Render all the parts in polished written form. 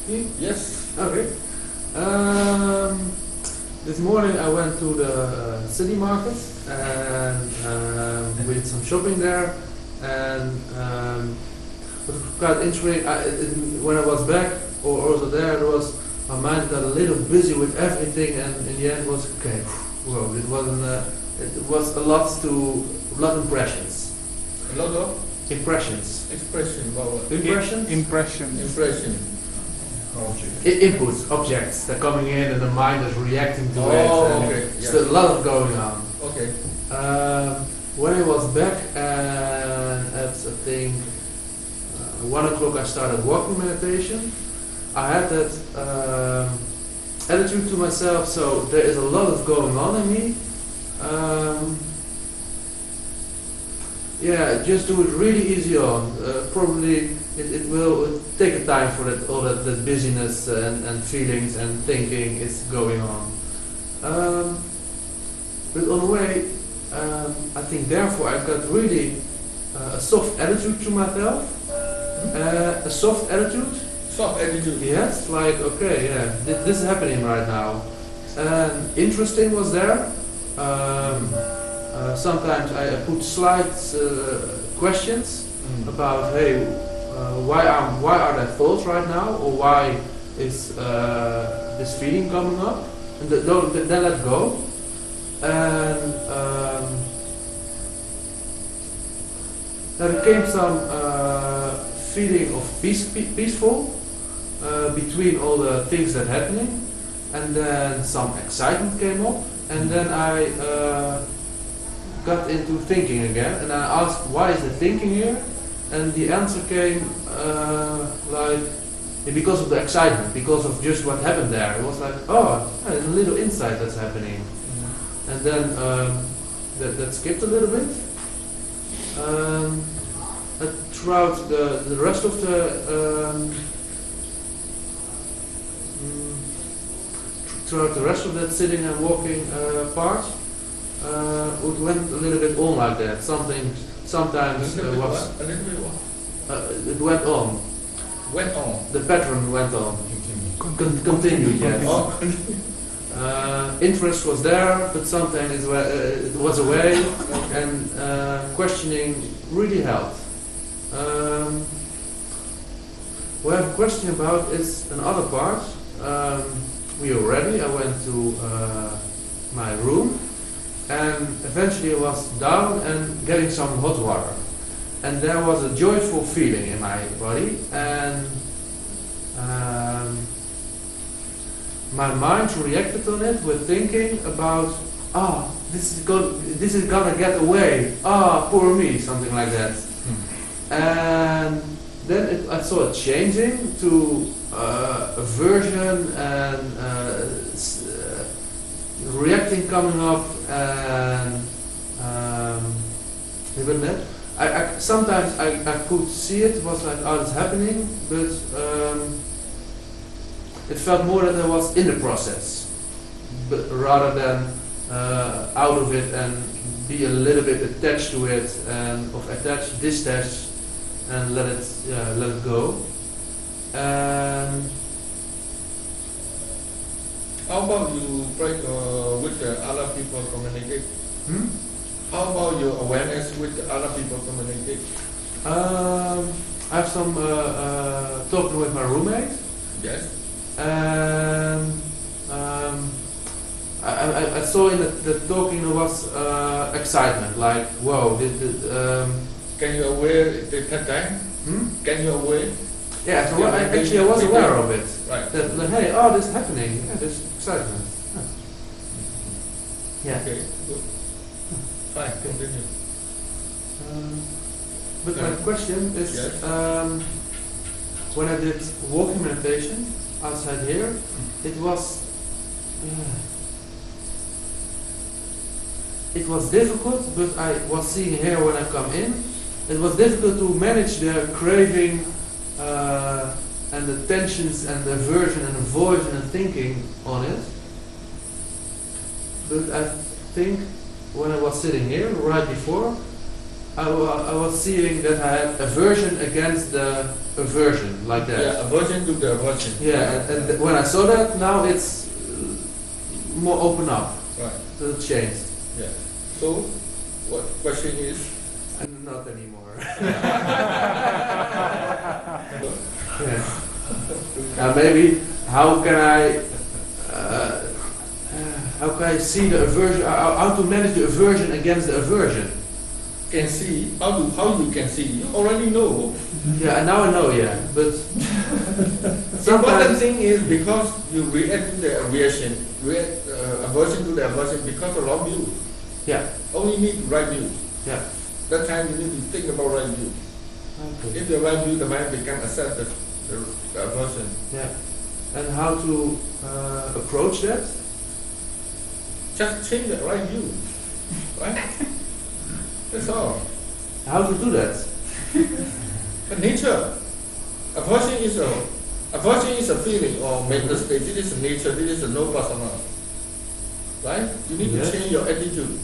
You? Yes. Okay. This morning I went to the city market and we did some shopping there, and it was quite interesting. When I was back or also there, my mind got a little busy with everything, and in the end was okay. Well, it wasn't. It was a lot impressions. A lot of Impressions. expression. Impressions. Impression. Inputs, objects that are coming in, and the mind is reacting to it. Oh, okay. So a lot of going on. Okay. When I was back at I think 1 o'clock, I started walking meditation. I had that attitude to myself. So there is a lot of going on in me. Yeah, just do it really easy on. Probably it will take a time for all that busyness and feelings and thinking is going on. But on the way, I think therefore I've got really a soft attitude to myself. A soft attitude. Soft attitude. Yes, like okay, yeah, this is happening right now. And interesting was there. Sometimes I put slight questions about, hey, why are there thoughts right now, or why is this feeling coming up, and then let go. And there came some feeling of peaceful between all the things that are happening, and then some excitement came up, and then I got into thinking again, and I asked, why is the thinking here? And the answer came because of the excitement, because of just what happened there. It was like, oh, there's a little insight that's happening. And then that skipped a little bit. Throughout the rest of that sitting and walking part, it went a little bit on like that. Sometimes A little bit what? it went on. Went on. The pattern went on. Continued, yes. Interest was there, but sometimes it was away, and questioning really helped. What I have a question about is another part. We were ready. I went to my room, and eventually I was down and getting some hot water, and there was a joyful feeling in my body, and my mind reacted on it with thinking about, this is gonna get away, poor me, something like that. And then I saw it changing to aversion and reacting coming up, and even that. Sometimes I could see it was like, it's happening, but it felt more that I was in the process, but rather than out of it and be a little bit attached to it, and detach, and let it go. And how about you try with the other people communicate? How about your awareness with the other people communicate? I have some talking with my roommate. Yes. And I saw in the talking there was excitement, like, whoa, Can you aware that time? Can you aware? Yeah, so I was aware of it. Right. That, hey, this is happening. Yeah, there's excitement. Yeah. Okay, good. Fine, continue. But my question is, Yes. when I did walking meditation outside here, it was difficult, but I was seeing here when I come in, it was difficult to manage the craving and the tensions and the aversion and avoidance and thinking on it. But I think when I was sitting here right before, I was seeing that I had aversion against the aversion, like that. Yeah, aversion to the aversion. Yeah, and when I saw that, now it's more open up. Right. So it changed. Yeah. So, what question is? And not anymore. Maybe how can I see the aversion? How to manage the aversion against the aversion? Can see how you can see? You already know. Yeah, and now I know. Yeah, but The important thing is because you react to the aversion, aversion to the aversion because of wrong view. Yeah. Only need right view. Yeah. That time you need to think about right view. Okay. If the right view, the mind become accept the aversion. Yeah. And how to approach that? Just change the right view. Right? That's all. How to do that? The nature. Aversion is a feeling or mental state. This is nature. This is a no persona. Right? You need to change your attitude.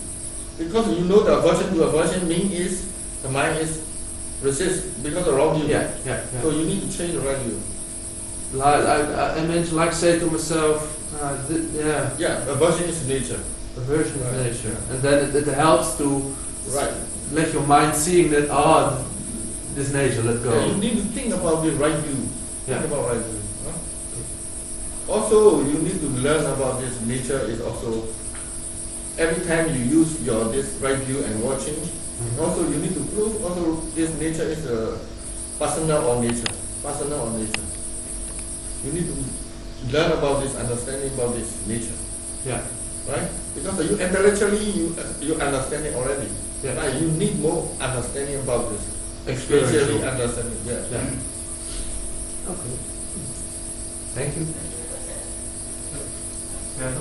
Because you know the aversion to aversion means is the mind is resist because of wrong view. Yeah. So you need to change the right view. I mean, like say to myself, Yeah, aversion is nature. aversion Right. of nature, and then it helps to Right. let your mind seeing that this nature, let go. Yeah, you need to think about the right view. Yeah. Think about right view. Huh? Also, you need to learn about this nature is also every time you use your this right view and watching. Also, you need to prove also this nature is a personal or nature. Personal or nature. You need to learn about this, understanding about this nature. Yeah. Right? Because you intellectually you understand it already. Yeah. Right? You need more understanding about this. Experiential. Experientially understanding. Yeah. Yeah. Okay. Thank you. Yeah,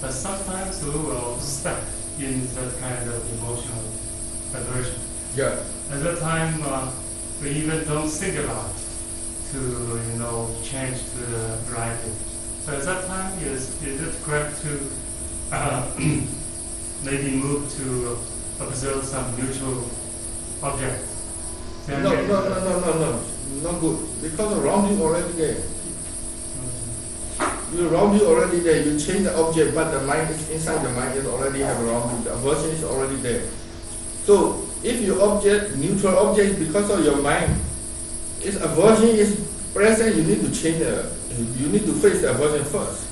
but sometimes we will stuck in that kind of emotional aversion. Yeah. At that time, we even don't think about to change to the right view. So at that time, is it correct to maybe move to observe some neutral object? Then No, get- not good. Because the wrong view already there. The wrong view already there. You change the object, but the mind is inside the mind is already have a wrong view. The aversion is already there. So if your object, neutral object, because of your mind, its aversion is present, you need to change you need to face the aversion first.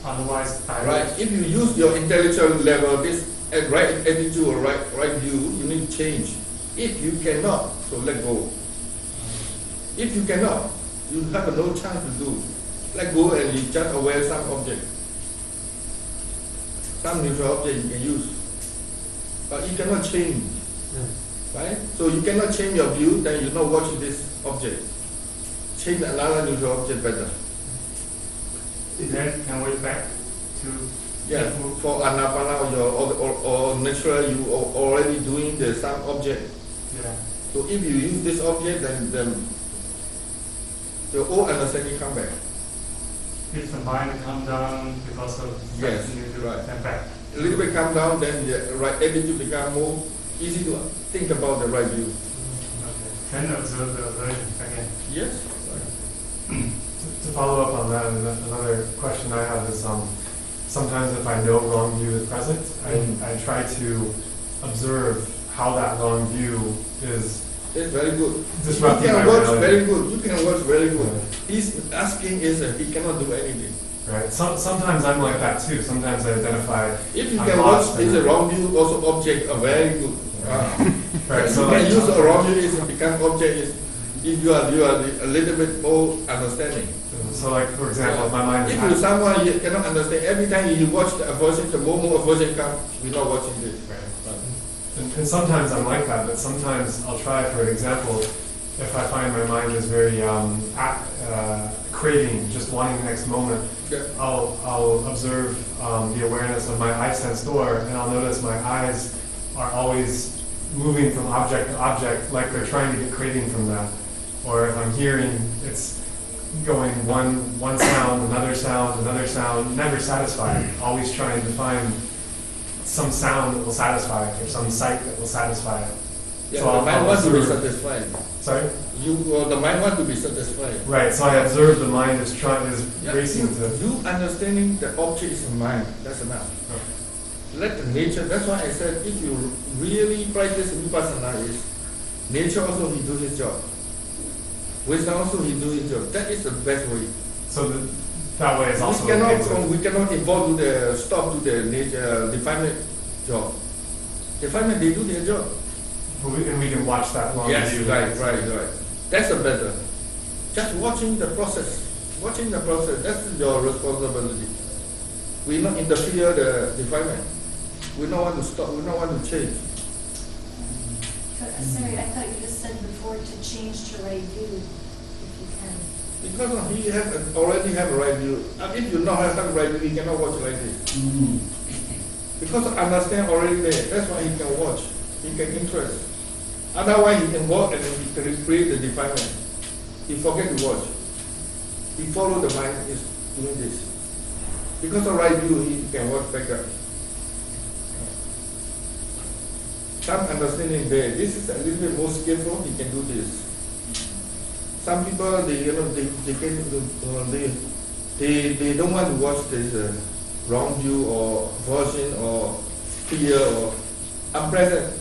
Otherwise, Right? If you use your intellectual level, this right attitude or right view, you need to change. If you cannot, so let go. If you cannot, you have no chance to do. Let go and you just aware some object. Some neutral object you can use. But you cannot change. Right? So you cannot change your view, then you not watch this object. Change another neutral object better. Then can we back to Yeah, for anapana or natural, you are already doing the some object. yeah. So if you use this object, then your own understanding come back. If the mind come down because of Yes, neutral, right. then back. A little bit come down, then the right attitude become more easy to think about the right view. Okay. Then observe the aversion again. Yes. To follow up on that, another question I have is sometimes if I know wrong view is present, I try to observe how that wrong view is It's very good. disrupting You my can watch reality. very good. You can watch very good. Yeah. He's asking is he cannot do anything. Right. Sometimes I'm like that too. Sometimes I identify. If you I'm can lost watch in is a it. wrong view, also object are very good. Right. You So can like, use a wrong view is become object is if you are a little bit more understanding. for example, if my mind is If you someone you cannot understand, every time you watch the aversion, the more aversion comes, you're not watching this. And sometimes I'm like that, but sometimes I'll try, for example, if I find my mind is very craving, just wanting the next moment, Yeah. I'll observe the awareness of my eye sense door, and I'll notice my eyes are always moving from object to object, like they're trying to get craving from that. Or if I'm hearing, it's going one sound, another sound, never satisfied, always trying to find some sound that will satisfy it, or some sight that will satisfy it. Yeah, So the I'll mind wants to be observe. satisfied. Sorry? The mind wants to be satisfied. Right, so I observe the mind is Yeah, racing to. you understanding the object is mind, that's enough. Let the nature, that's why I said if you really practice vipassana is, nature also he do his job. Wisdom also he do his job. That is the best way. So that way is also We cannot involve to the stop to the nature definement job. Definement they do their job. And we can watch that long Yes, view. right. That's a better. Just watching the process. That's your responsibility. We not interfere the defilement. We don't want to stop. We don't want to change. Sorry, I thought you just said before to change to right view, if you can. Because he already have a right view. And if you not have a right view, he cannot watch like this. Because understand already there. That's why he can watch. He can interest. Otherwise, he can walk and he can create the defilement. He forget to watch. He follow the mind is doing this. Because of right view, he can watch back up. Some understanding there. This is a little bit more skillful. He can do this. Some people they don't want to watch this wrong view or version or fear or unpleasant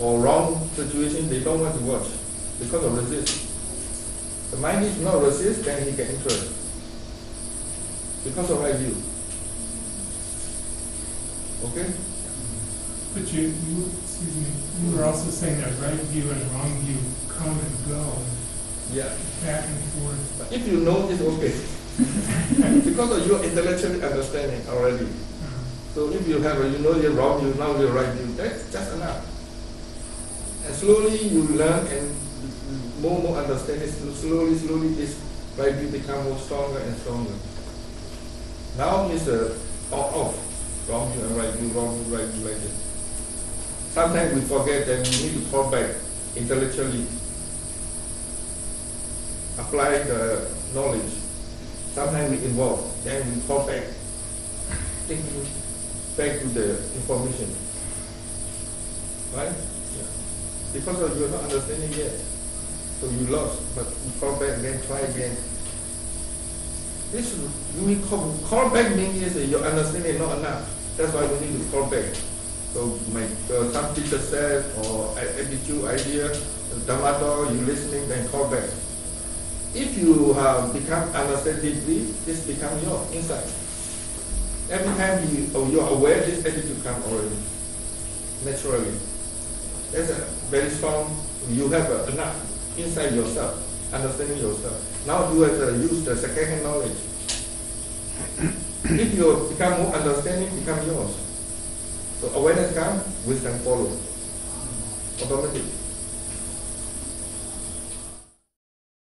or wrong situation. They don't want to watch because of resist. The mind is not resist, then he can interest because of right view. Okay. But you excuse me, you were also saying that right view and wrong view come and go, Yeah. back and forth. But if you know, it's okay. Because of your intellectual understanding already. So if you have you know your wrong view, now your right view, that's just enough. And slowly you learn and more understanding. Slowly this right view become more stronger and stronger. Now is off. Wrong view and right view, right view, like this. Sometimes we forget that we need to call back intellectually. Apply the knowledge. Sometimes we involve, then we call back, thinking back to the information. Right? Yeah. Because of you're not understanding yet. So you lost, but you call back again, try again. This we call back means your understanding is not enough. That's why we need to call back. So some teacher said, or attitude, idea, Dhamma, you listening, then call back. If you have become understand deeply, this becomes your insight. Every time you are aware, this attitude comes already, naturally. That's a very strong, you have enough inside yourself, understanding yourself. Now you have to use the second-hand knowledge. If you become more understanding, become yours. So awareness comes, wisdom follows. Automatic.